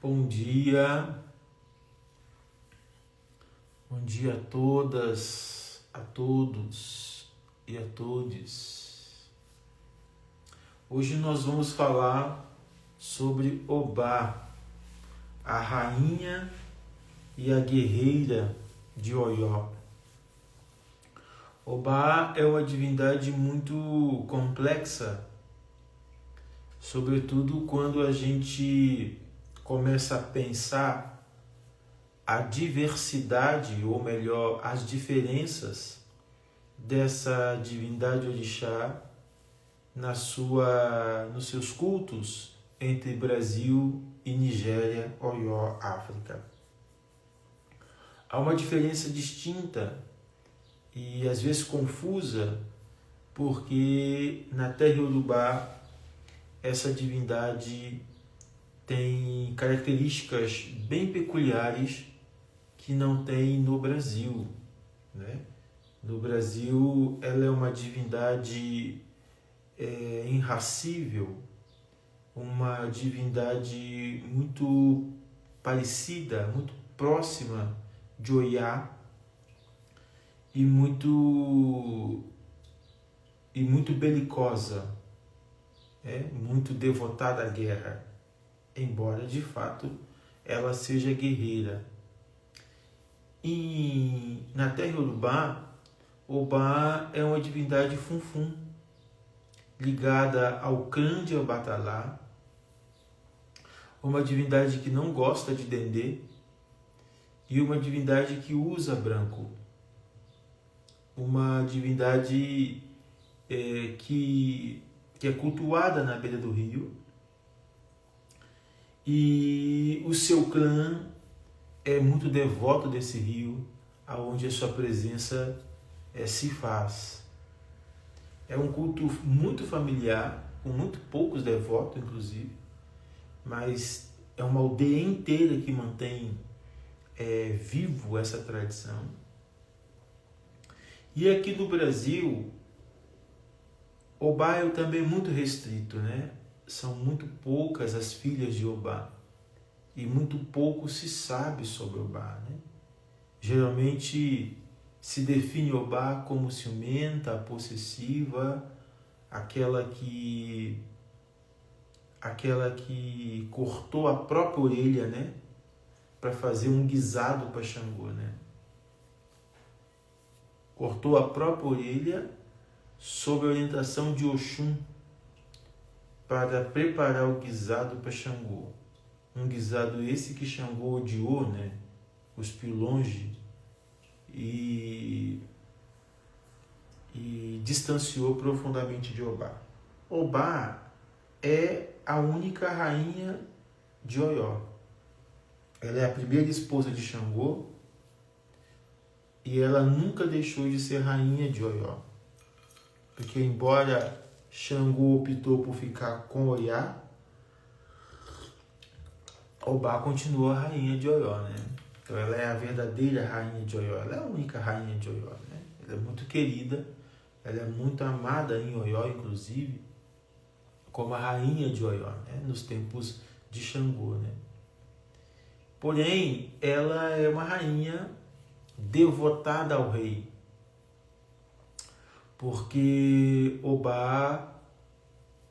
Bom dia a todas, a todos e a todes. Hoje nós vamos falar sobre Obá, a rainha e a guerreira de Oió. Obá é uma divindade muito complexa, sobretudo quando a gente começa a pensar a diversidade, ou melhor, as diferenças dessa divindade orixá nos seus cultos entre Brasil e Nigéria, Oió, África. Há uma diferença distinta e às vezes confusa, porque na terra Iorubá essa divindade tem características bem peculiares que não tem no Brasil, né? No Brasil, ela é uma divindade irracível, uma divindade muito parecida, muito próxima de Oiá e muito belicosa, muito devotada à guerra, embora de fato ela seja guerreira. E na terra Iorubá, Obá é uma divindade funfun, ligada ao clã de Obatalá, uma divindade que não gosta de dendê e uma divindade que usa branco, uma divindade que é cultuada na beira do rio, e o seu clã é muito devoto desse rio, aonde a sua presença se faz. É um culto muito familiar, com muito poucos devotos, inclusive, mas é uma aldeia inteira que mantém vivo essa tradição. E aqui no Brasil, Obá é também muito restrito, né? São muito poucas as filhas de Obá e muito pouco se sabe sobre Obá, né? Geralmente se define Obá como ciumenta, possessiva, aquela que cortou a própria orelha, né, para fazer um guisado para Xangô, né? Cortou a própria orelha sob a orientação de Oxum para preparar o guisado para Xangô. Um guisado esse que Xangô odiou, né? Cuspiu longe e distanciou profundamente de Obá. Obá é a única rainha de Oió. Ela é a primeira esposa de Xangô e ela nunca deixou de ser rainha de Oió. Porque embora Xangô optou por ficar com Oiá, Obá continua a rainha de Oió, né? Então ela é a verdadeira rainha de Oió, ela é a única rainha de Oió, né? Ela é muito querida, ela é muito amada em Oió, inclusive, como a rainha de Oió, né? Nos tempos de Xangô, né? Porém, ela é uma rainha devotada ao rei, porque Obá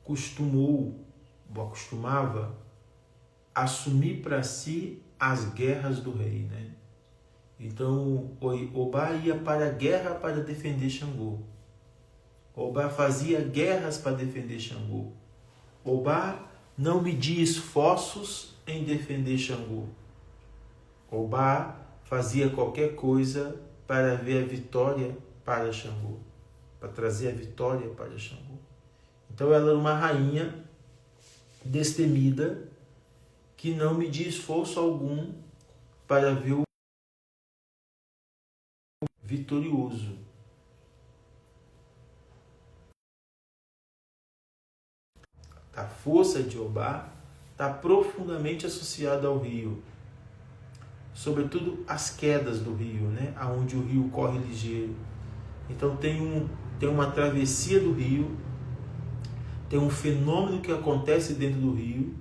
costumava assumir para si as guerras do rei, né? Então, Obá ia para a guerra para defender Xangô. Obá fazia guerras para defender Xangô. Obá não media esforços em defender Xangô. Obá fazia qualquer coisa para ver a vitória para Xangô, para trazer a vitória para Xangô. Então ela era uma rainha destemida que não media esforço algum para ver o vitorioso. A força de Obá está profundamente associada ao rio, sobretudo as quedas do rio, né? Onde o rio corre ligeiro. Então tem uma travessia do rio, tem um fenômeno que acontece dentro do rio,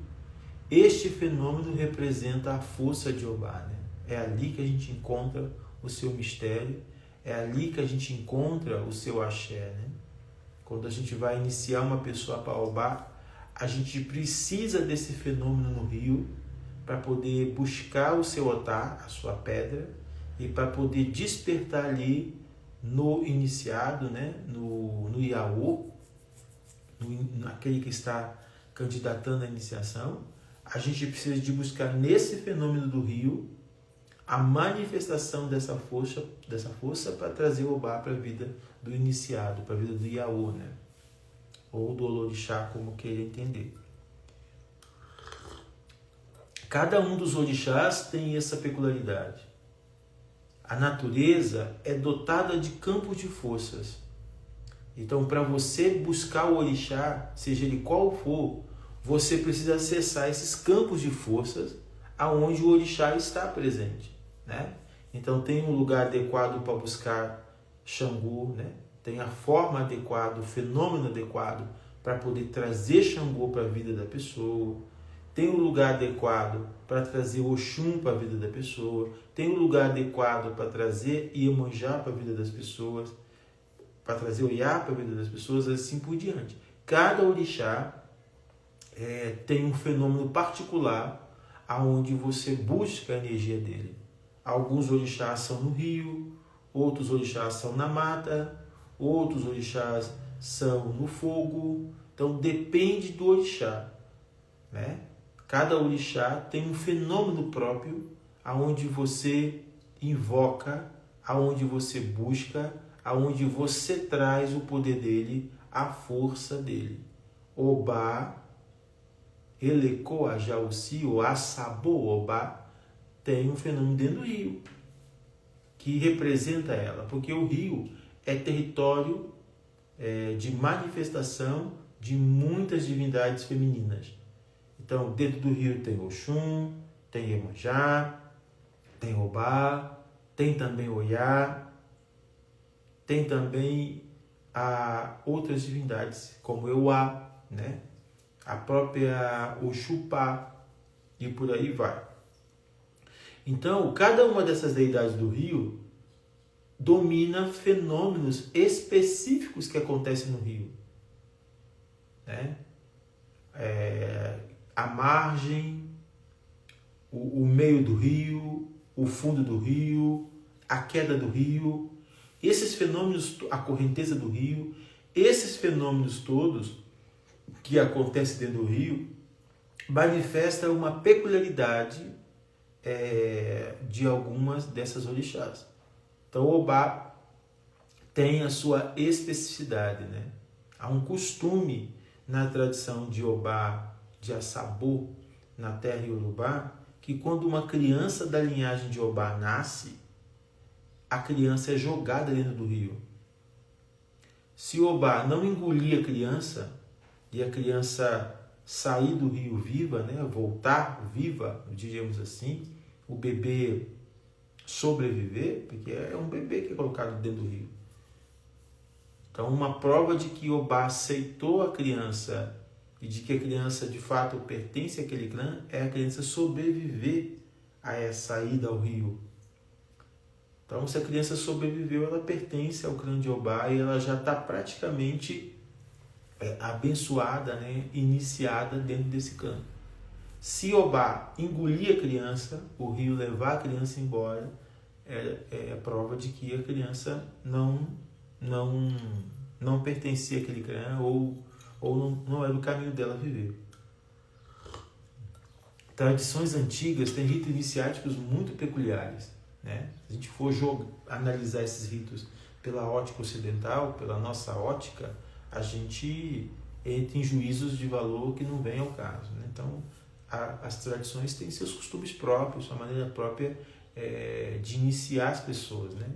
Este fenômeno representa a força de Obá, né? É ali que a gente encontra o seu mistério, é ali que a gente encontra o seu axé, né? Quando a gente vai iniciar uma pessoa para Obá, a gente precisa desse fenômeno no rio para poder buscar o seu otá, a sua pedra, e para poder despertar ali no iniciado, né? no Iaô, naquele que está candidatando à iniciação. A gente precisa de buscar nesse fenômeno do rio a manifestação dessa força para trazer o Obá para a vida do iniciado, para a vida do Iaô, né? Ou do Olorixá, como queira entender. Cada um dos orixás tem essa peculiaridade. A natureza é dotada de campos de forças. Então, para você buscar o orixá, seja ele qual for, você precisa acessar esses campos de forças aonde o orixá está presente, né? Então, tem um lugar adequado para buscar Xangô, né? Tem a forma adequada, o fenômeno adequado para poder trazer Xangô para a vida da pessoa. Tem um lugar adequado para trazer Oxum para a vida da pessoa. Tem um lugar adequado para trazer Iemanjá para a vida das pessoas. Para trazer o Iá para a vida das pessoas, assim por diante. Cada orixá tem um fenômeno particular aonde você busca a energia dele. Alguns orixás são no rio, outros orixás são na mata, outros orixás são no fogo. Então depende do orixá, né? Cada orixá tem um fenômeno próprio aonde você invoca, aonde você busca, aonde você traz o poder dele, a força dele. Obá, Elecoajaúci, ou Assabô Obá, tem um fenômeno dentro do rio, que representa ela, porque o rio é território de manifestação de muitas divindades femininas. Então, dentro do rio tem Oxum, tem Iemanjá, tem Obá, tem também Oiá, tem também outras divindades, como Euá, né? A própria Oxupá, e por aí vai. Então, cada uma dessas deidades do rio domina fenômenos específicos que acontecem no rio, né? A margem, o meio do rio, o fundo do rio, a queda do rio, esses fenômenos, a correnteza do rio, esses fenômenos todos que acontecem dentro do rio manifestam uma peculiaridade de algumas dessas orixás. Então, o Obá tem a sua especificidade, né? Há um costume na tradição de Obá, de Assabô, na terra Iorubá, que quando uma criança da linhagem de Obá nasce, a criança é jogada dentro do rio. Se Obá não engolir a criança e a criança sair do rio viva, né, voltar viva, diríamos assim, o bebê sobreviver, porque é um bebê que é colocado dentro do rio. Então, uma prova de que Obá aceitou a criança e de que a criança de fato pertence àquele clã é a criança sobreviver a essa ida ao rio. Então, se a criança sobreviveu, ela pertence ao clã de Obá e ela já está praticamente abençoada, né, iniciada dentro desse clã. Se Obá engolir a criança, o rio levar a criança embora, é a prova de que a criança não pertencia àquele clã ou não era o caminho dela viver. Tradições antigas têm ritos iniciáticos muito peculiares, né? Se a gente for analisar esses ritos pela ótica ocidental, pela nossa ótica, a gente entra em juízos de valor que não vem ao caso, né? Então, as tradições têm seus costumes próprios, sua maneira própria de iniciar as pessoas, né?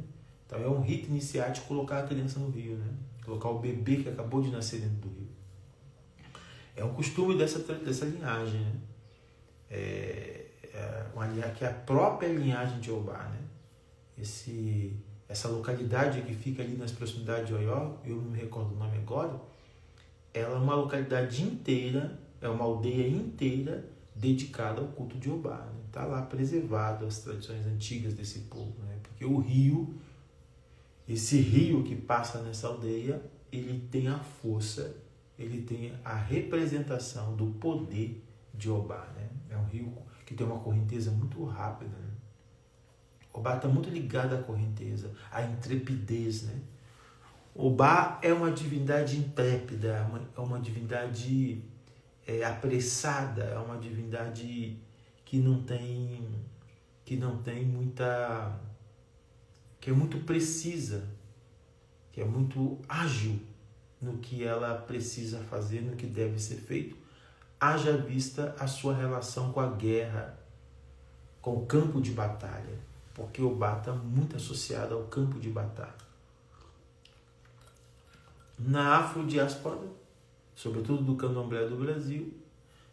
Então, é um rito iniciático colocar a criança no rio, né? Colocar o bebê que acabou de nascer dentro do rio. É um costume dessa linhagem, né? Que é a própria linhagem de Obá, né? Essa localidade que fica ali nas proximidades de Oió, eu não me recordo o nome agora, ela é uma localidade inteira, é uma aldeia inteira dedicada ao culto de Obá. Né? Está lá preservado as tradições antigas desse povo. Né? Porque esse rio que passa nessa aldeia, ele tem a força, ele tem a representação do poder de Obá. Né? É um rio que tem uma correnteza muito rápida. Né? Obá está muito ligado à correnteza, à intrepidez. Né? Obá é uma divindade intrépida, é uma divindade apressada, é uma divindade que não tem muita, que é muito precisa, que é muito ágil no que ela precisa fazer, no que deve ser feito, haja vista a sua relação com a guerra, com o campo de batalha, porque Obá está muito associado ao campo de batalha. Na afrodiáspora, sobretudo do candomblé do Brasil,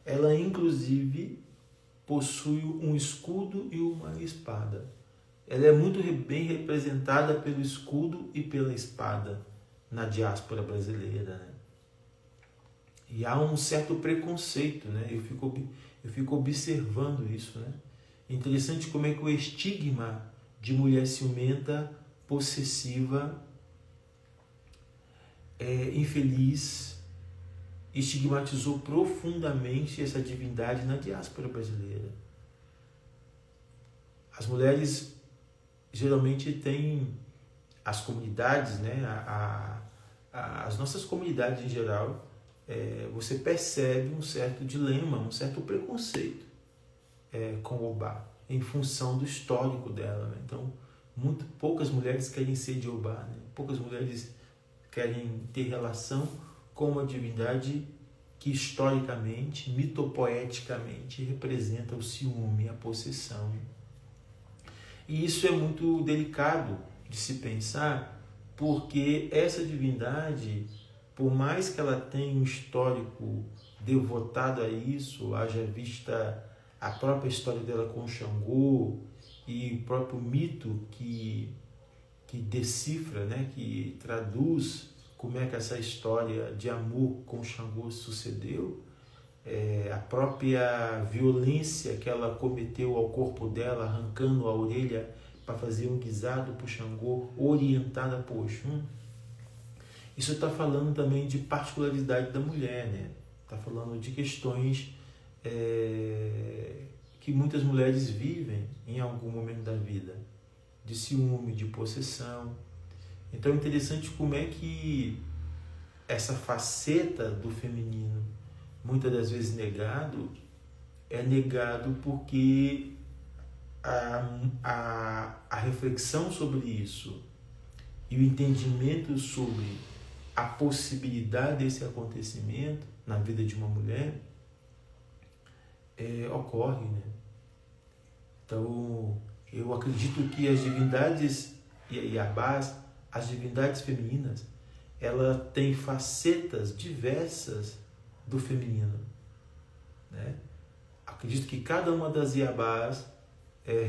ela inclusive possui um escudo e uma espada. Ela é muito bem representada pelo escudo e pela espada na diáspora brasileira. Né? E há um certo preconceito, né? Eu fico observando isso. Né? Interessante como é que o estigma de mulher ciumenta, possessiva, infeliz, estigmatizou profundamente essa divindade na diáspora brasileira. As mulheres geralmente têm as comunidades, né, as nossas comunidades em geral, você percebe um certo dilema, um certo preconceito com o Obá, em função do histórico dela. Né? Então, muito poucas mulheres querem ser de Obá, né? Poucas mulheres querem ter relação com uma divindade que historicamente, mitopoeticamente, representa o ciúme, a possessão. E isso é muito delicado de se pensar, porque essa divindade, por mais que ela tenha um histórico devotado a isso, haja vista a própria história dela com Xangô e o próprio mito que decifra, né, que traduz como é que essa história de amor com Xangô sucedeu, a própria violência que ela cometeu ao corpo dela, arrancando a orelha para fazer um guisado para o Xangô, orientada por Oxum. Isso está falando também de particularidade da mulher, né? Está falando de questões que muitas mulheres vivem em algum momento da vida, de ciúme, de possessão. Então é interessante como é que essa faceta do feminino, muitas das vezes é negado porque a reflexão sobre isso e o entendimento sobre a possibilidade desse acontecimento na vida de uma mulher ocorre, né? Então, eu acredito que as divindades iabás, as divindades femininas, ela tem facetas diversas do feminino, né? Acredito que cada uma das iabás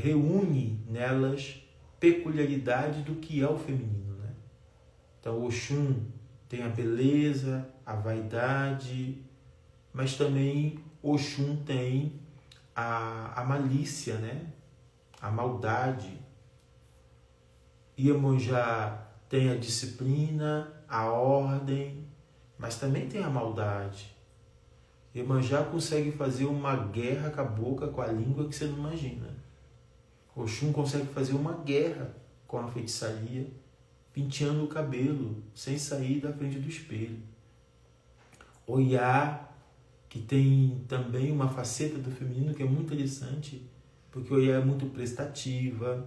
reúne nelas peculiaridade do que é o feminino, né? Então, Oxum tem a beleza, a vaidade, mas também Oxum tem a malícia, né? A maldade. Iemonjá tem a disciplina, a ordem, mas também tem a maldade. Iemanjá consegue fazer uma guerra com a boca, com a língua que você não imagina. Oxum consegue fazer uma guerra com a feitiçaria, penteando o cabelo, sem sair da frente do espelho. Oiá, que tem também uma faceta do feminino que é muito interessante, porque Oiá é muito prestativa,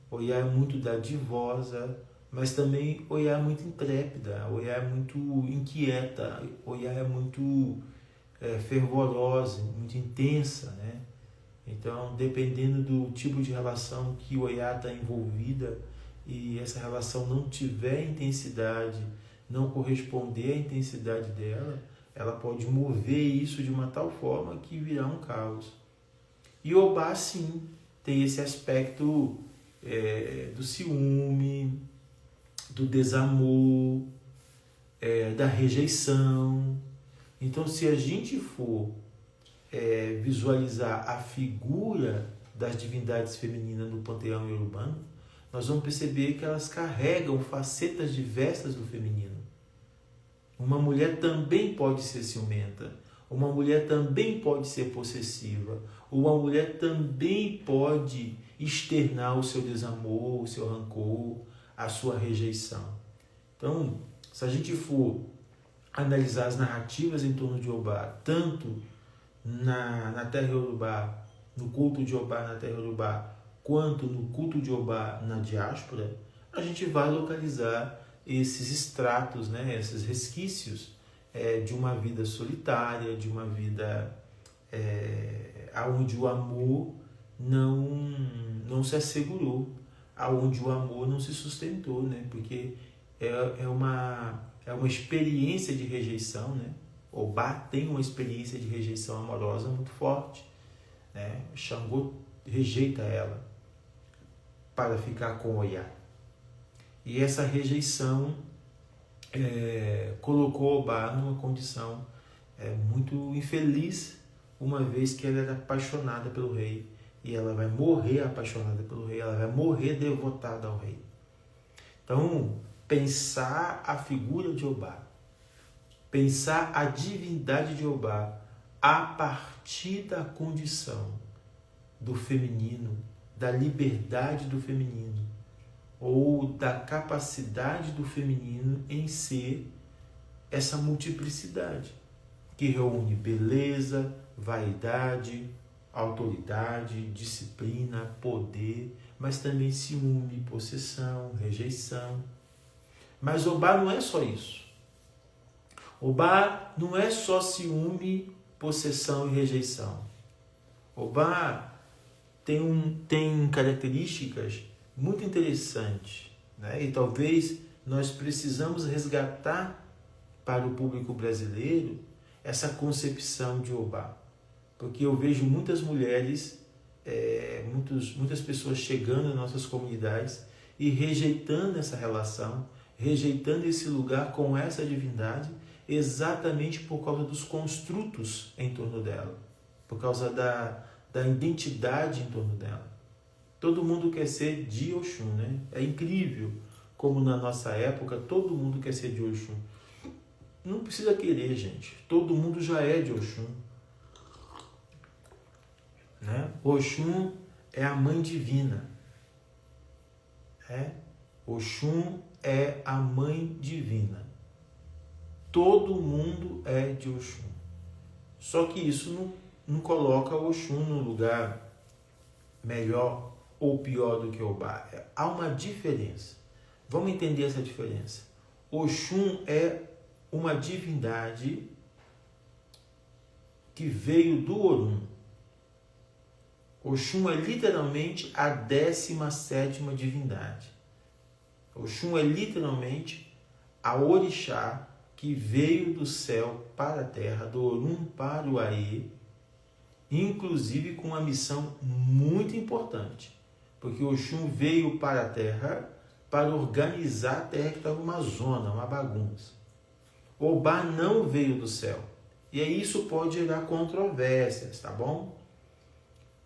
Oiá é muito dadivosa, mas também Oiá é muito intrépida, Oiá é muito inquieta, Oiá é muito fervorosa, muito intensa, né? Então, dependendo do tipo de relação que o Oiá está envolvida e essa relação não tiver intensidade, não corresponder à intensidade dela, ela pode mover isso de uma tal forma que virá um caos. E Obá, sim, tem esse aspecto do ciúme, do desamor, da rejeição. Então, se a gente for visualizar a figura das divindades femininas no panteão iorubano, nós vamos perceber que elas carregam facetas diversas do feminino. Uma mulher também pode ser ciumenta, uma mulher também pode ser possessiva, uma mulher também pode externar o seu desamor, o seu rancor, a sua rejeição. Então, se a gente for analisar as narrativas em torno de Obá, tanto na terra Yorubá, no culto de Obá na terra Yorubá, quanto no culto de Obá na diáspora, a gente vai localizar esses estratos, né, esses resquícios de uma vida solitária, de uma vida onde o amor não se assegurou, onde o amor não se sustentou, né, porque é uma experiência de rejeição, né? Obá tem uma experiência de rejeição amorosa muito forte, né? Xangô rejeita ela para ficar com Oiá. E essa rejeição colocou Obá numa condição muito infeliz, uma vez que ela era apaixonada pelo rei, e ela vai morrer apaixonada pelo rei, ela vai morrer devotada ao rei. Então, pensar a figura de Obá, pensar a divindade de Obá a partir da condição do feminino, da liberdade do feminino, ou da capacidade do feminino em ser essa multiplicidade, que reúne beleza, vaidade, autoridade, disciplina, poder, mas também ciúme, possessão, rejeição. Mas Obá não é só isso. Obá não é só ciúme, possessão e rejeição. Obá tem características muito interessantes, né? E talvez nós precisamos resgatar para o público brasileiro essa concepção de Obá. Porque eu vejo muitas mulheres, muitas pessoas chegando em nossas comunidades e rejeitando essa relação, rejeitando esse lugar com essa divindade, exatamente por causa dos construtos em torno dela, por causa da identidade em torno dela. Todo mundo quer ser de Oxum, né? É incrível como na nossa época todo mundo quer ser de Oxum. Não precisa querer, gente. Todo mundo já é de Oxum, né? Oxum é a mãe divina. Oxum é a mãe divina. Todo mundo é de Oxum. Só que isso não coloca Oxum num lugar melhor ou pior do que Obá. Há uma diferença. Vamos entender essa diferença. Oxum é uma divindade que veio do Orum. Oxum é literalmente a 17ª divindade. Oxum é literalmente a orixá que veio do céu para a terra, do Orum para o Aê, inclusive com uma missão muito importante, porque Oxum veio para a terra para organizar a terra que estava uma zona, uma bagunça. Obá não veio do céu, e aí isso pode gerar controvérsias, tá bom?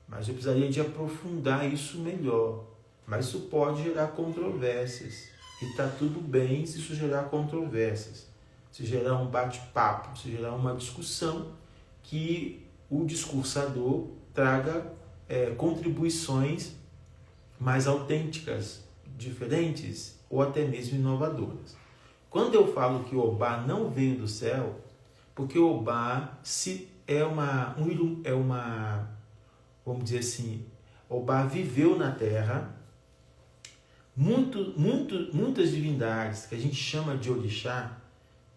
Mas eu precisaria de aprofundar isso melhor. Mas isso pode gerar controvérsias. E está tudo bem se isso gerar controvérsias. Se gerar um bate-papo, se gerar uma discussão, que o discursador traga contribuições mais autênticas, diferentes ou até mesmo inovadoras. Quando eu falo que Obá não veio do céu, porque Obá vamos dizer assim, Obá viveu na terra. Muitas divindades que a gente chama de orixá,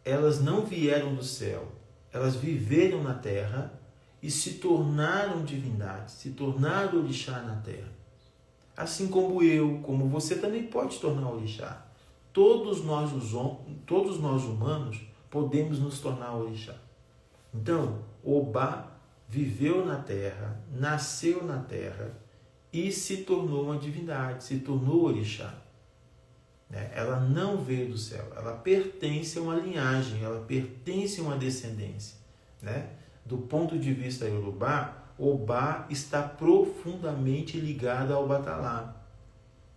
elas não vieram do céu, elas viveram na terra e se tornaram divindades, se tornaram orixá na terra. Assim como você também pode se tornar orixá. Todos nós humanos podemos nos tornar orixá. Então, Obá viveu na terra, nasceu na terra e se tornou uma divindade, se tornou orixá. Ela não veio do céu, ela pertence a uma linhagem, ela pertence a uma descendência. do ponto de vista iorubá, Obá está profundamente ligado a Obatalá.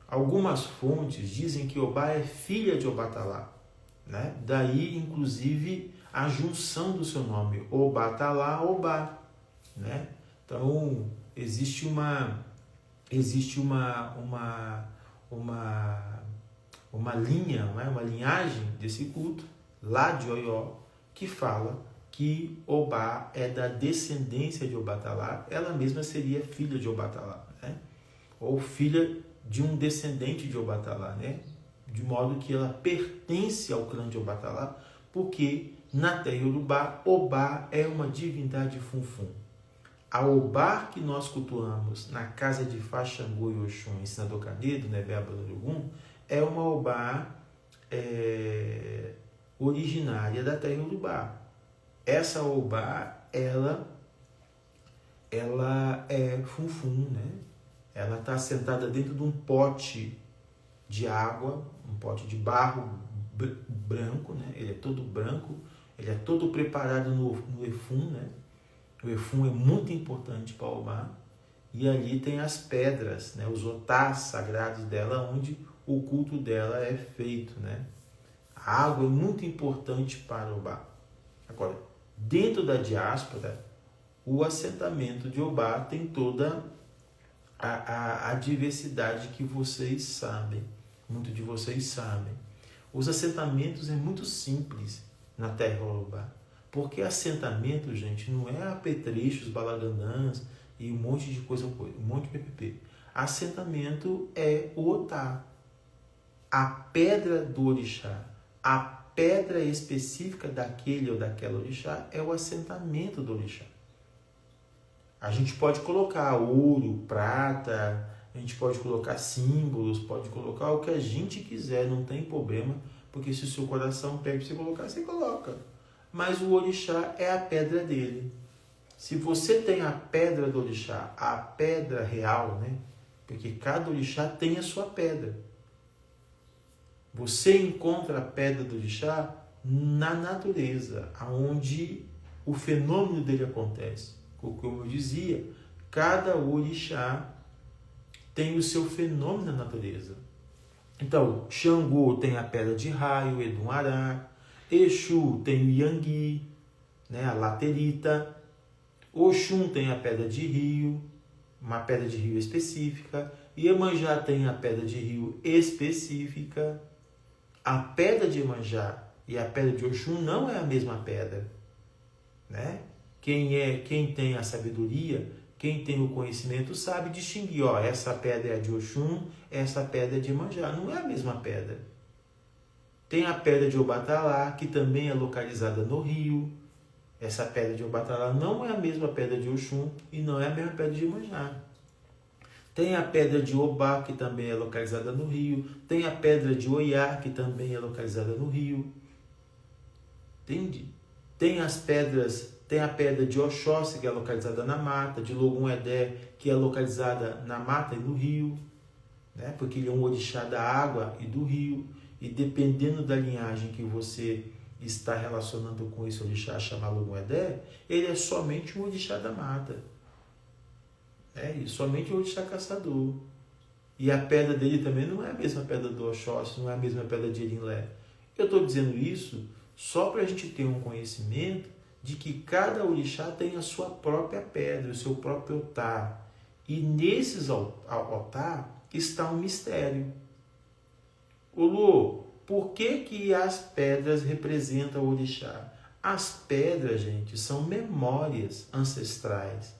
Algumas fontes dizem que Obá é filha de Obatalá, né? Daí, inclusive, a junção do seu nome, Obatalá, Obá, né? Então, existe uma linha, né? Uma linhagem desse culto, lá de Oió, que fala que Obá é da descendência de Obatalá, ela mesma seria filha de Obatalá, né? Ou filha de um descendente de Obatalá, né? De modo que ela pertence ao clã de Obatalá, porque na terra iorubá, Obá é uma divindade funfun. A Obá que nós cultuamos na casa de Fá, Xangô e Oxum, em Senador Canedo, né, Ogum, é uma Obá originária da terra iorubá. Essa Obá, ela é funfun, né? Ela está sentada dentro de um pote de água, um pote de barro branco, né? Ele é todo branco, ele é todo preparado no Efum, né? O Efum é muito importante para o Obá. E ali tem as pedras, né? Os otás sagrados dela, onde o culto dela é feito, né? A água é muito importante para o Obá. Agora, dentro da diáspora, o assentamento de Obá tem toda a diversidade que vocês sabem, muito de vocês sabem. Os assentamentos é muito simples na terra Iorubá, porque assentamento, gente, não é apetrechos, balagandãs e um monte de coisa, um monte de PPP. Assentamento é o otá, a pedra do orixá, a pedra específica daquele ou daquela orixá é o assentamento do orixá. A gente pode colocar ouro, prata, a gente pode colocar símbolos, pode colocar o que a gente quiser, não tem problema, porque se o seu coração pede para você colocar, você coloca. Mas o orixá é a pedra dele. Se você tem a pedra do orixá, a pedra real, né? Porque cada orixá tem a sua pedra. Você encontra a pedra do orixá na natureza, onde o fenômeno dele acontece. Como eu dizia, cada orixá tem o seu fenômeno na natureza. Então, Xangô tem a pedra de raio, Edum-Ará. Exu tem o Yangui, né, a laterita. Oxum tem a pedra de rio, uma pedra de rio específica. Iemanjá tem a pedra de rio específica. A pedra de Iemanjá e a pedra de Oxum não é a mesma pedra, né? Quem tem a sabedoria, quem tem o conhecimento sabe distinguir, ó, essa pedra é de Oxum, essa pedra é de Iemanjá, não é a mesma pedra. Tem a pedra de Obatalá, que também é localizada no rio. Essa pedra de Obatalá não é a mesma pedra de Oxum e não é a mesma pedra de Iemanjá. Tem a pedra de Obá, que também é localizada no rio. Tem a pedra de Oiá, que também é localizada no rio. Entende? Tem a pedra de Oxóssi, que é localizada na mata, de Logum-Edé, que é localizada na mata e no rio, né? Porque ele é um orixá da água e do rio. E dependendo da linhagem que você está relacionando com esse orixá chamado Logum-Edé, ele é somente um orixá da mata. E somente um orixá caçador. E a pedra dele também não é a mesma pedra do Oxóssi, não é a mesma pedra de Elinlé. Eu estou dizendo isso só para a gente ter um conhecimento de que cada orixá tem a sua própria pedra, o seu próprio otá. E nesses otá está um mistério. Olô, por que as pedras representam o orixá? As pedras, gente, são memórias ancestrais.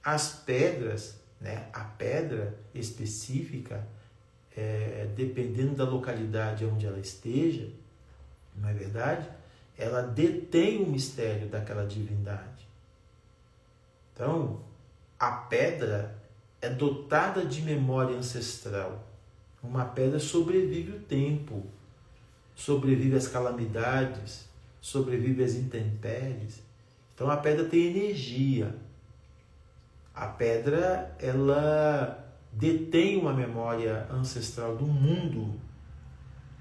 As pedras, né, a pedra específica, dependendo da localidade onde ela esteja, não é verdade? Ela detém o mistério daquela divindade. Então, a pedra é dotada de memória ancestral. Uma pedra sobrevive o tempo, sobrevive as calamidades, sobrevive as intempéries. Então, a pedra tem energia. A pedra, ela detém uma memória ancestral do mundo,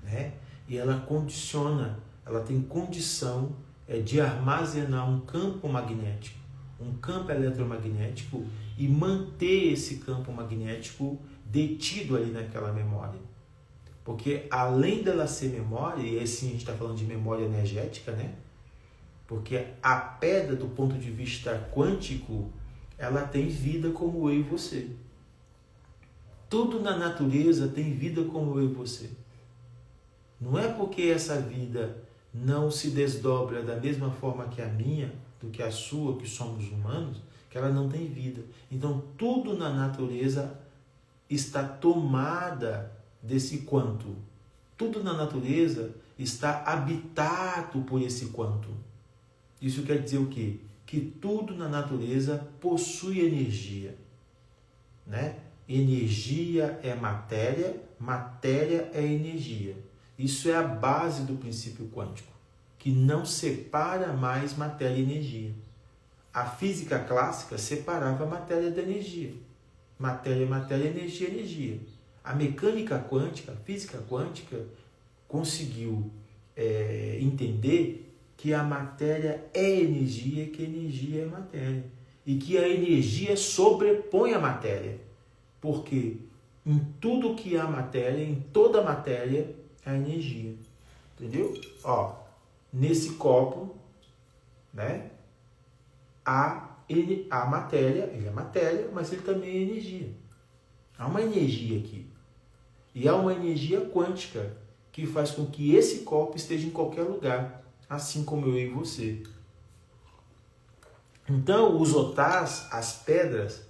né? E ela condiciona, ela tem condição é de armazenar um campo magnético, um campo eletromagnético e manter esse campo magnético detido ali naquela memória. Porque além dela ser memória, e assim a gente está falando de memória energética, né? Porque a pedra, do ponto de vista quântico, ela tem vida como eu e você. Tudo na natureza tem vida como eu e você. Não é porque essa vida não se desdobra da mesma forma que a minha, do que a sua, que somos humanos, que ela não tem vida. Então, tudo na natureza está tomada desse quanto. Tudo na natureza está habitado por esse quanto. Isso quer dizer o quê? Que tudo na natureza possui energia, né? Energia é matéria, matéria é energia. Isso é a base do princípio quântico, que não separa mais matéria e energia. A física clássica separava a matéria da energia. Matéria, matéria, energia, energia. A mecânica quântica, a física quântica, conseguiu entender que a matéria é energia, que a energia é matéria. E que a energia sobrepõe a matéria. Porque em tudo que há matéria, em toda matéria, há energia. Entendeu? Ó, nesse copo, né, há matéria, ele é matéria, mas ele também é energia. Há uma energia aqui. E há uma energia quântica que faz com que esse copo esteja em qualquer lugar, assim como eu e você. Então, os otás, as pedras,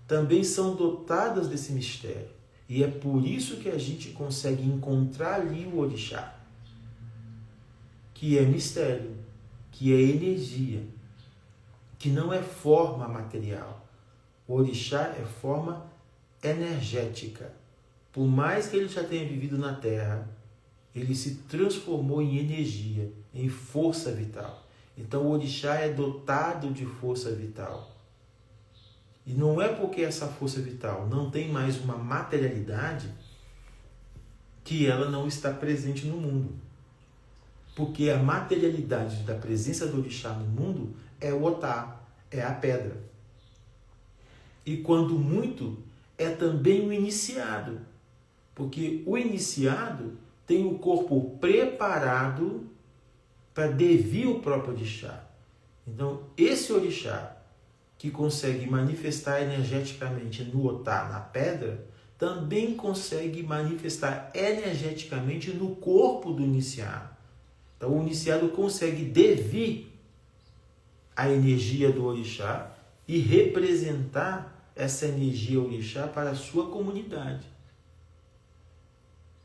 também são dotadas desse mistério. E é por isso que a gente consegue encontrar ali o orixá, que é mistério, que é energia, que não é forma material. O orixá é forma energética. Por mais que ele já tenha vivido na Terra, ele se transformou em energia, em força vital. Então o orixá é dotado de força vital. E não é porque essa força vital não tem mais uma materialidade que ela não está presente no mundo. Porque a materialidade da presença do orixá no mundo é o otá, é a pedra. E quando muito, é também o iniciado. Porque o iniciado tem o corpo preparado para devir o próprio orixá. Então, esse orixá que consegue manifestar energeticamente no otá, na pedra, também consegue manifestar energeticamente no corpo do iniciado. Então, o iniciado consegue devir a energia do orixá e representar essa energia orixá para a sua comunidade.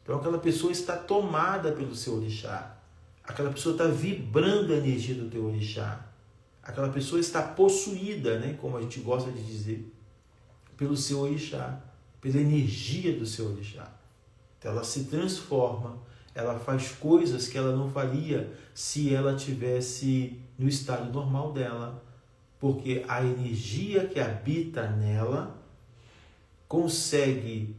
Então, aquela pessoa está tomada pelo seu orixá. Aquela pessoa está vibrando a energia do teu orixá. Aquela pessoa está possuída, né, como a gente gosta de dizer, pelo seu orixá, pela energia do seu orixá. Então, ela se transforma, ela faz coisas que ela não faria se ela tivesse no estado normal dela, porque a energia que habita nela consegue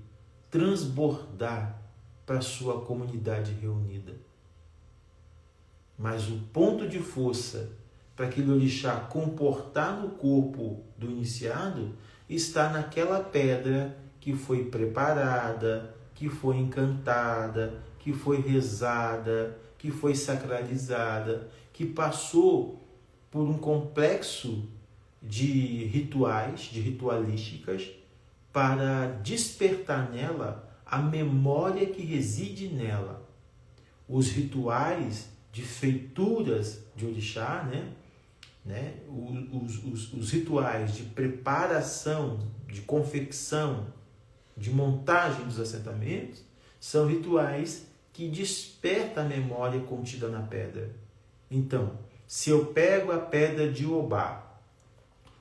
transbordar para a sua comunidade reunida. Mas o ponto de força para aquele orixá comportar no corpo do iniciado está naquela pedra que foi preparada, que foi encantada, que foi rezada, que foi sacralizada, que passou por um complexo de rituais, de ritualísticas, para despertar nela a memória que reside nela. Os rituais de feituras de orixá, os rituais de preparação, de confecção, de montagem dos assentamentos, são rituais que despertam a memória contida na pedra. Então, se eu pego a pedra de Obá,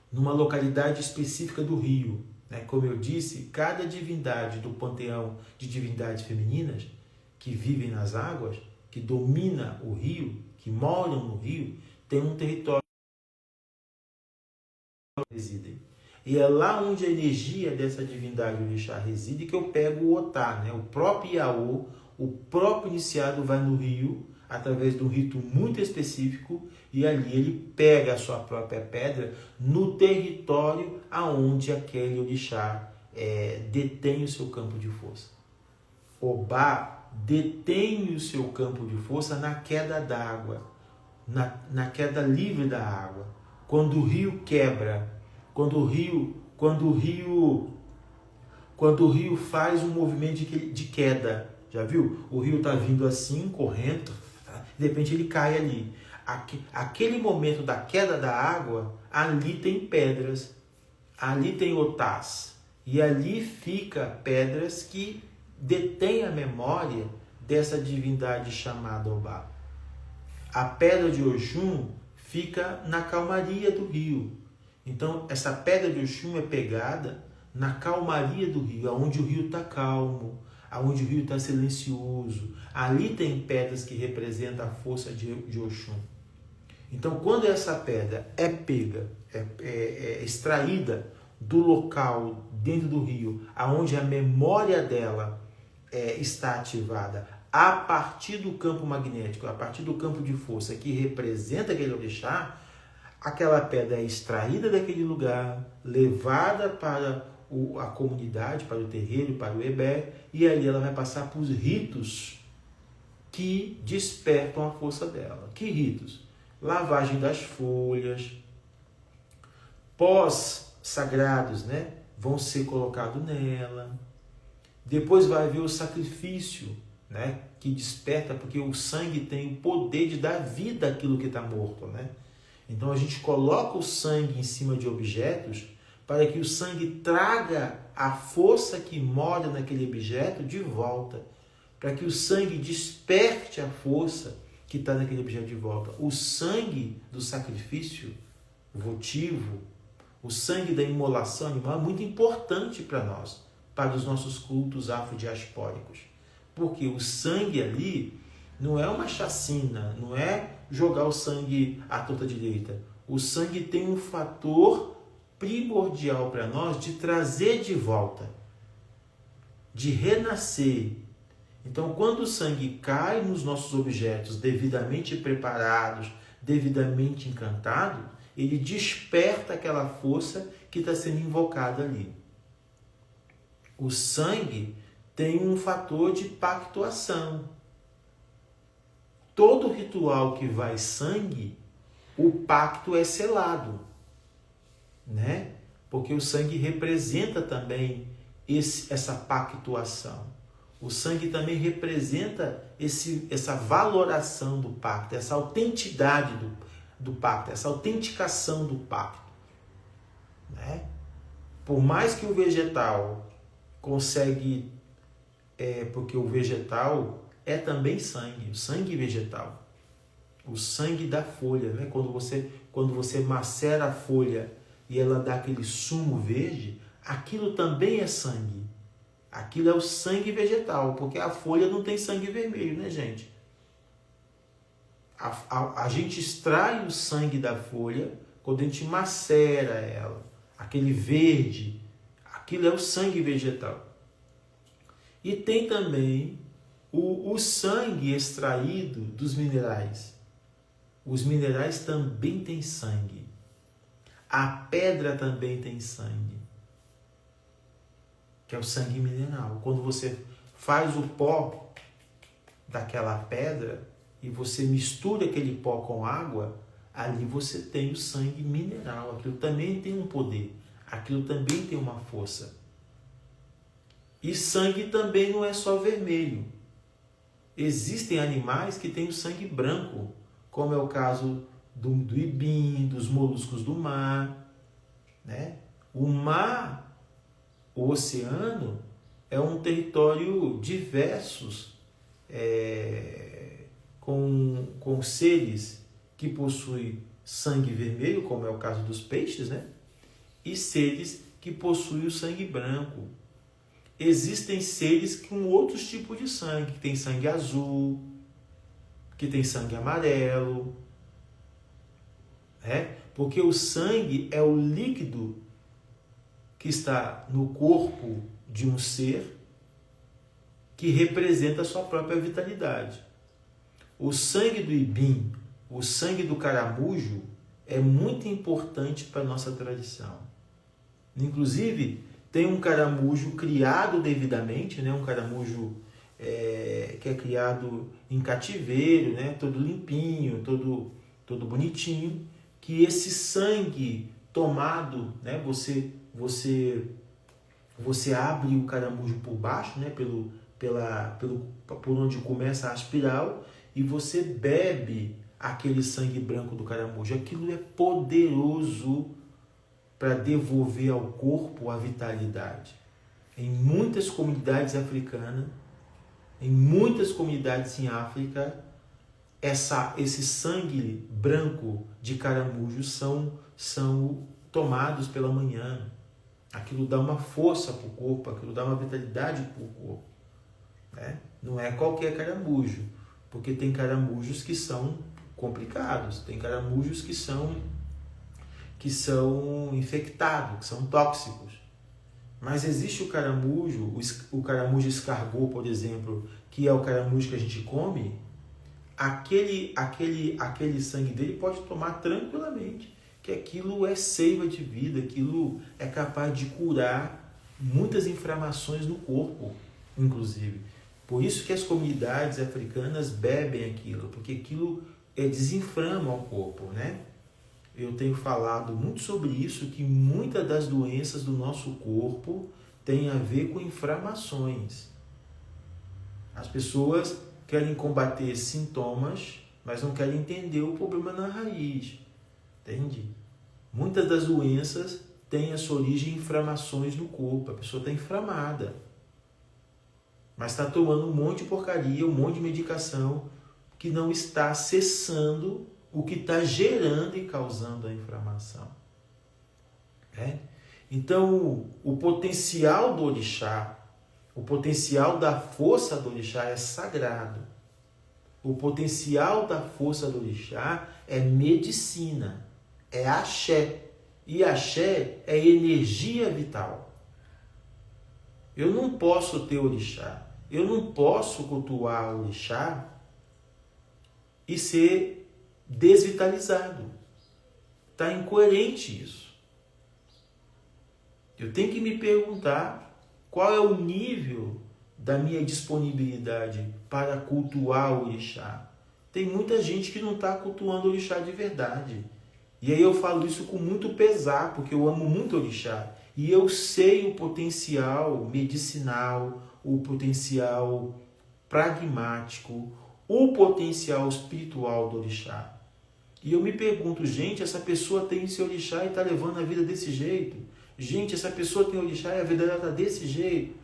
numa localidade específica do Rio, como eu disse, cada divindade do panteão de divindades femininas que vivem nas águas, que domina o rio, que moram no rio, tem um território que residem. E é lá onde a energia dessa divindade orixá reside que eu pego o otá, o próprio Iaô, o próprio iniciado vai no rio, através de um rito muito específico, e ali ele pega a sua própria pedra no território aonde aquele orixá detém o seu campo de força. Obá detém o seu campo de força na queda d'água, na queda livre da água. Quando o rio quebra, quando o rio faz um movimento de queda, já viu? O rio está vindo assim, correndo, de repente ele cai ali. Aquele momento da queda da água, ali tem pedras, ali tem otás, e ali fica pedras que detêm a memória dessa divindade chamada Obá. A pedra de Oxum fica na calmaria do rio. Então, essa pedra de Oxum é pegada na calmaria do rio, onde o rio está calmo, onde o rio está silencioso. Ali tem pedras que representam a força de Oxum. Então, quando essa pedra é pega, é extraída do local dentro do rio, aonde a memória dela está ativada, a partir do campo magnético, a partir do campo de força que representa aquele orixá, aquela pedra é extraída daquele lugar, levada para a comunidade, para o terreiro, para o ebé, e ali ela vai passar por ritos que despertam a força dela. Que ritos? Lavagem das folhas, pós sagrados, né, vão ser colocados nela. Depois vai haver o sacrifício, né, que desperta, porque o sangue tem o poder de dar vida àquilo que está morto, né? Então a gente coloca o sangue em cima de objetos para que o sangue traga a força que mora naquele objeto de volta, para que o sangue desperte a força que está naquele objeto de volta. O sangue do sacrifício votivo, o sangue da imolação animal é muito importante para nós, para os nossos cultos afrodiaspóricos. Porque o sangue ali não é uma chacina, não é jogar o sangue à torta direita. O sangue tem um fator primordial para nós de trazer de volta, de renascer. Então, quando o sangue cai nos nossos objetos devidamente preparados, devidamente encantado, ele desperta aquela força que está sendo invocada ali. O sangue tem um fator de pactuação. Todo ritual que vai sangue, o pacto é selado, né? Porque o sangue representa também essa pactuação. O sangue também representa essa valoração do pacto, essa autenticidade do pacto, essa autenticação do pacto, né? Por mais que o vegetal consegue, porque o vegetal é também sangue, o sangue vegetal, o sangue da folha, né? Quando você macera a folha e ela dá aquele sumo verde, aquilo também é sangue. Aquilo é o sangue vegetal, porque a folha não tem sangue vermelho, né, gente? A gente extrai o sangue da folha quando a gente macera ela, aquele verde, aquilo é o sangue vegetal. E tem também o sangue extraído dos minerais. Os minerais também têm sangue. A pedra também tem sangue, que é o sangue mineral. Quando você faz o pó daquela pedra e você mistura aquele pó com água, ali você tem o sangue mineral. Aquilo também tem um poder, aquilo também tem uma força. E sangue também não é só vermelho. Existem animais que têm o sangue branco, como é o caso do ibim, dos moluscos do mar, né? O mar, o oceano, é um território diversos, com seres que possuem sangue vermelho, como é o caso dos peixes, né? E seres que possuem o sangue branco. Existem seres com outros tipos de sangue, que tem sangue azul, que tem sangue amarelo, né? Porque o sangue é o líquido que está no corpo de um ser que representa a sua própria vitalidade. O sangue do ibim, o sangue do caramujo é muito importante para a nossa tradição. Inclusive, tem um caramujo criado devidamente, né? Um caramujo que é criado em cativeiro, né? Todo limpinho, todo bonitinho, que esse sangue tomado, né? Você abre o caramujo por baixo, né? Por onde começa a espiral, e você bebe aquele sangue branco do caramujo. Aquilo é poderoso para devolver ao corpo a vitalidade. Em muitas comunidades africanas, em muitas comunidades em África, esse sangue branco de caramujo são tomados pela manhã. Aquilo dá uma força para o corpo, aquilo dá uma vitalidade para o corpo. Né? Não é qualquer caramujo, porque tem caramujos que são complicados, tem caramujos que são infectados, que são tóxicos. Mas existe o caramujo escargot, por exemplo, que é o caramujo que a gente come. Aquele sangue dele pode tomar tranquilamente, que aquilo é seiva de vida, aquilo é capaz de curar muitas inflamações no corpo, inclusive. Por isso que as comunidades africanas bebem aquilo, porque aquilo desinflama o corpo, né? Eu tenho falado muito sobre isso, que muitas das doenças do nosso corpo têm a ver com inflamações. As pessoas querem combater sintomas, mas não querem entender o problema na raiz. Entende? Muitas das doenças têm a sua origem em inflamações no corpo. A pessoa está inflamada, mas está tomando um monte de porcaria, um monte de medicação que não está cessando o que está gerando e causando a inflamação. Então, o potencial do orixá, o potencial da força do orixá é sagrado. O potencial da força do orixá é medicina, é axé. E axé é energia vital. Eu não posso ter orixá, eu não posso cultuar o orixá e ser desvitalizado. Está incoerente isso. Eu tenho que me perguntar qual é o nível da minha disponibilidade para cultuar o orixá. Tem muita gente que não está cultuando o orixá de verdade. E aí eu falo isso com muito pesar, porque eu amo muito o orixá. E eu sei o potencial medicinal, o potencial pragmático, o potencial espiritual do orixá. E eu me pergunto, gente, essa pessoa tem esse orixá e está levando a vida desse jeito? Gente, essa pessoa tem orixá e a vida dela está desse jeito?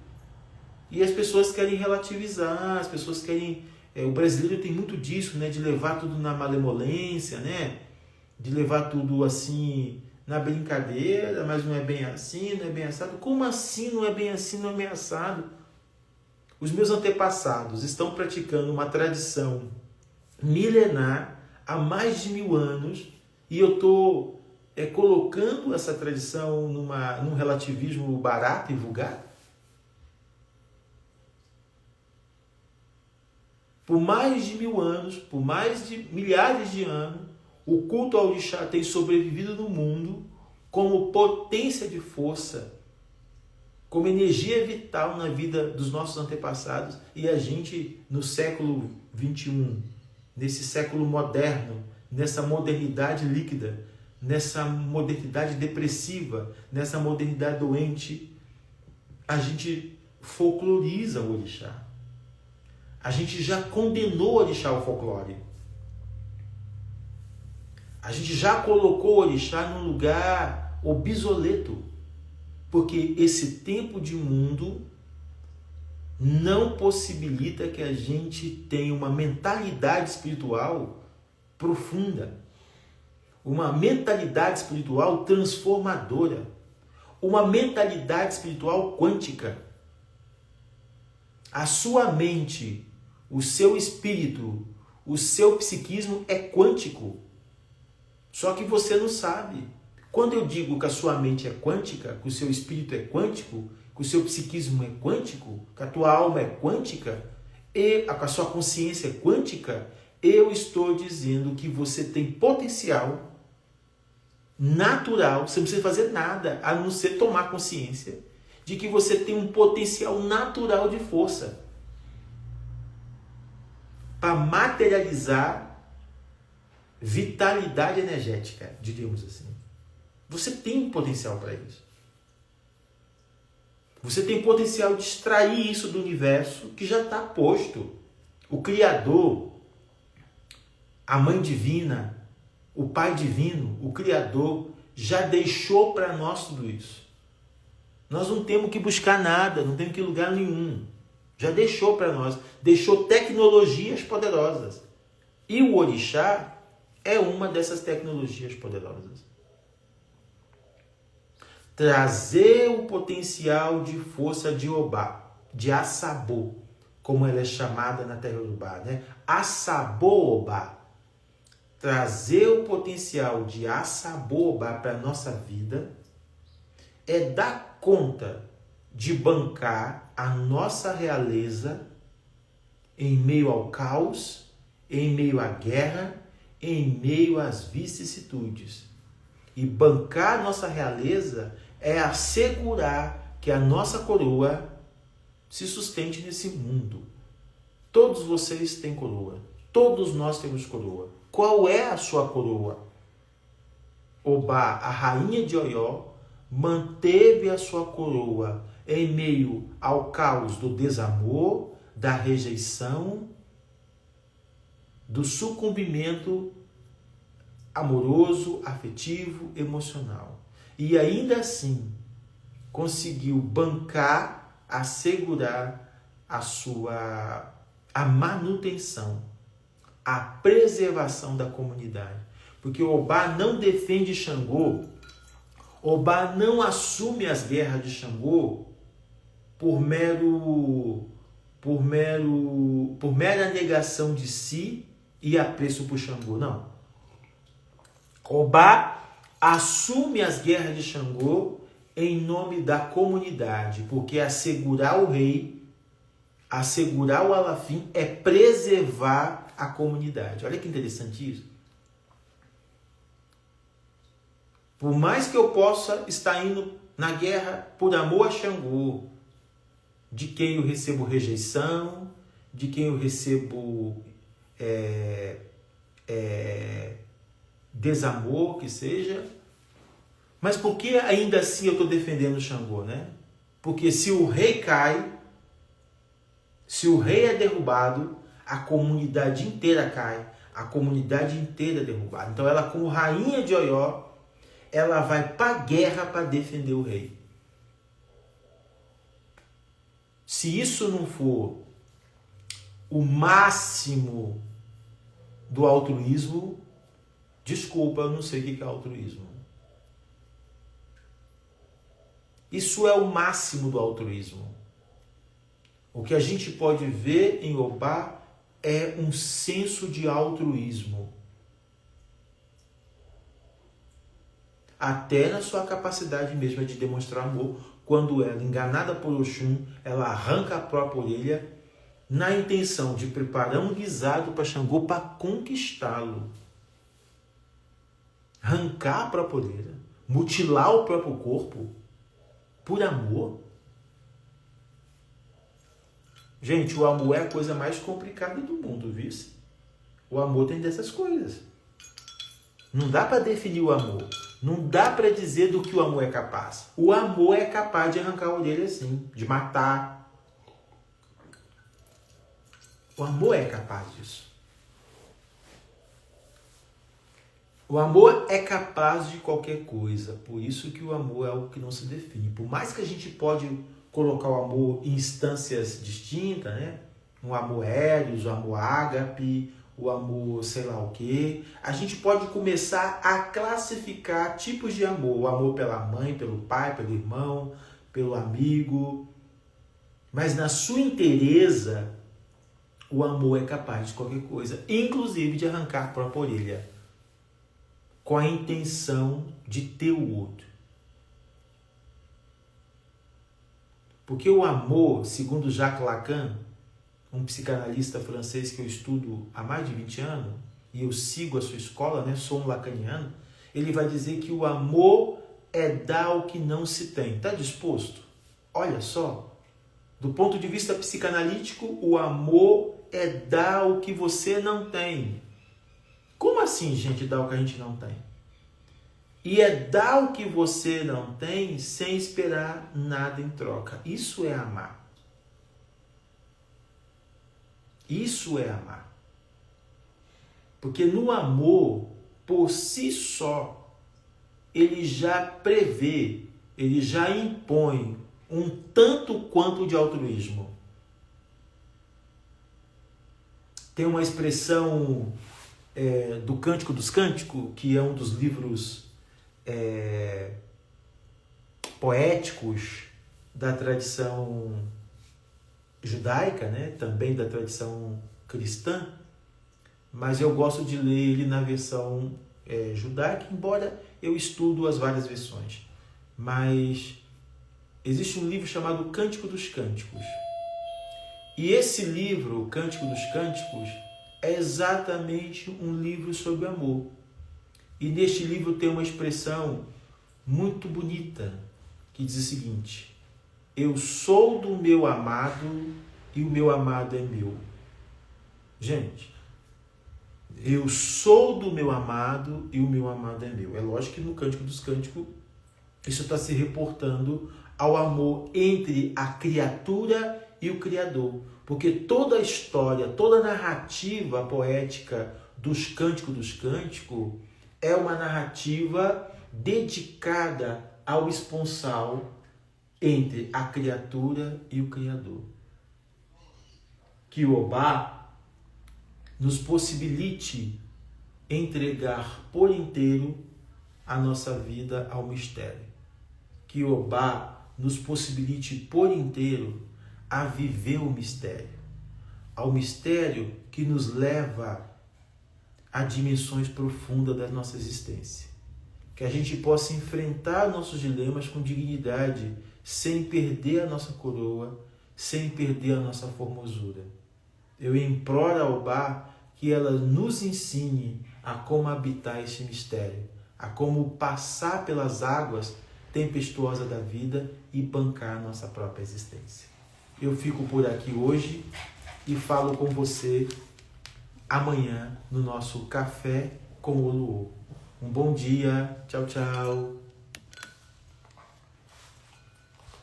E as pessoas querem relativizar, as pessoas querem... o brasileiro tem muito disso, né? De levar tudo na malemolência, né? De levar tudo assim na brincadeira, mas não é bem assim, não é bem assado. Como assim não é bem assim, não é bem assado? Os meus antepassados estão praticando uma tradição milenar há mais de 1000 anos e eu estou colocando essa tradição num relativismo barato e vulgar? Por mais de 1000 anos, por mais de milhares de anos, o culto ao orixá tem sobrevivido no mundo como potência de força, como energia vital na vida dos nossos antepassados, e a gente, no século XXI, nesse século moderno, nessa modernidade líquida, nessa modernidade depressiva, nessa modernidade doente, a gente folcloriza o orixá. A gente já condenou o orixá ao folclore. A gente já colocou o orixá num lugar obsoleto, porque esse tempo de mundo não possibilita que a gente tenha uma mentalidade espiritual profunda, uma mentalidade espiritual transformadora, uma mentalidade espiritual quântica. A sua mente, o seu espírito, o seu psiquismo é quântico. Só que você não sabe. Quando eu digo que a sua mente é quântica, que o seu espírito é quântico, que o seu psiquismo é quântico, que a tua alma é quântica, e a sua consciência é quântica, Eu estou dizendo que você tem potencial natural, você não precisa fazer nada, a não ser tomar consciência de que você tem um potencial natural de força para materializar vitalidade energética, diríamos assim. Você tem um potencial para isso. Você tem potencial de extrair isso do universo que já está posto. O Criador, a Mãe Divina, o Pai Divino, o Criador, já deixou para nós tudo isso. Nós não temos que buscar nada, não temos que ir em lugar nenhum. Já deixou para nós. Deixou tecnologias poderosas. E o orixá é uma dessas tecnologias poderosas. Trazer o potencial de força de Obá, de Assabô, como ela é chamada na terra Yorubá, né? Assabô Obá. Trazer o potencial de Assabô Obá para a nossa vida é dar conta de bancar a nossa realeza em meio ao caos, em meio à guerra, em meio às vicissitudes. E bancar a nossa realeza é assegurar que a nossa coroa se sustente nesse mundo. Todos vocês têm coroa. Todos nós temos coroa. Qual é a sua coroa? Obá, a rainha de Oió, manteve a sua coroa em meio ao caos do desamor, da rejeição, do sucumbimento amoroso, afetivo, emocional. E ainda assim conseguiu bancar, assegurar a manutenção, a preservação da comunidade. Porque o Obá não defende Xangô, Obá não assume as guerras de Xangô por mera negação de si e apreço por Xangô, não. Obá assume as guerras de Xangô em nome da comunidade, porque assegurar o rei, assegurar o Alafim é preservar a comunidade. Olha que interessante isso. Por mais que eu possa estar indo na guerra por amor a Xangô, de quem eu recebo rejeição, de quem eu recebo desamor, que seja, mas por que ainda assim eu estou defendendo Xangô, né? Porque se o rei cai, se o rei é derrubado, a comunidade inteira cai, a comunidade inteira é derrubada. Então ela, como rainha de Oió, ela vai para a guerra para defender o rei. Se isso não for o máximo do altruísmo, desculpa, eu não sei o que é altruísmo. Isso é o máximo do altruísmo. O que a gente pode ver em Obá é um senso de altruísmo. Até na sua capacidade mesmo de demonstrar amor, quando ela, enganada por Oxum, ela arranca a própria orelha na intenção de preparar um guisado para Xangô para conquistá-lo. Arrancar a própria orelha, mutilar o próprio corpo, por amor. Gente, o amor é a coisa mais complicada do mundo, viu? O amor tem dessas coisas. Não dá para definir o amor. Não dá para dizer do que o amor é capaz. O amor é capaz de arrancar a orelha assim, de matar. O amor é capaz disso. O amor é capaz de qualquer coisa. Por isso que o amor é algo que não se define. Por mais que a gente pode colocar o amor em instâncias distintas, né? O amor Hélios, o amor ágape, o amor sei lá o quê. A gente pode começar a classificar tipos de amor. O amor pela mãe, pelo pai, pelo irmão, pelo amigo. Mas na sua inteireza, o amor é capaz de qualquer coisa. Inclusive de arrancar a própria orelha. Com a intenção de ter o outro. Porque o amor, segundo Jacques Lacan, um psicanalista francês que eu estudo há mais de 20 anos, e eu sigo a sua escola, né? Sou um lacaniano, ele vai dizer que o amor é dar o que não se tem. Está disposto? Olha só, do ponto de vista psicanalítico, o amor é dar o que você não tem. Como assim, gente, dar o que a gente não tem? E é dar o que você não tem sem esperar nada em troca. Isso é amar. Isso é amar. Porque no amor, por si só, ele já prevê, ele já impõe um tanto quanto de altruísmo. Tem uma expressão do Cântico dos Cânticos, que é um dos livros poéticos da tradição judaica, né? Também da tradição cristã, mas eu gosto de ler ele na versão judaica, embora eu estudo as várias versões. Mas existe um livro chamado Cântico dos Cânticos. E esse livro, o Cântico dos Cânticos, é exatamente um livro sobre amor. E neste livro tem uma expressão muito bonita que diz o seguinte: eu sou do meu amado e o meu amado é meu. Gente, eu sou do meu amado e o meu amado é meu. É lógico que no Cântico dos Cânticos isso está se reportando ao amor entre a criatura e o Criador. Porque toda a história, toda a narrativa poética dos Cânticos dos Cânticos é uma narrativa dedicada ao esponsal entre a criatura e o Criador. Que o Obá nos possibilite entregar por inteiro a nossa vida ao mistério. Que o Obá nos possibilite por inteiro a viver o mistério. Ao mistério que nos leva a dimensões profundas da nossa existência. Que a gente possa enfrentar nossos dilemas com dignidade, sem perder a nossa coroa, sem perder a nossa formosura. Eu imploro ao Obá que ela nos ensine a como habitar este mistério, a como passar pelas águas tempestuosas da vida e bancar a nossa própria existência. Eu fico por aqui hoje e falo com você amanhã no nosso Café com o Oluô. Um bom dia, tchau, tchau.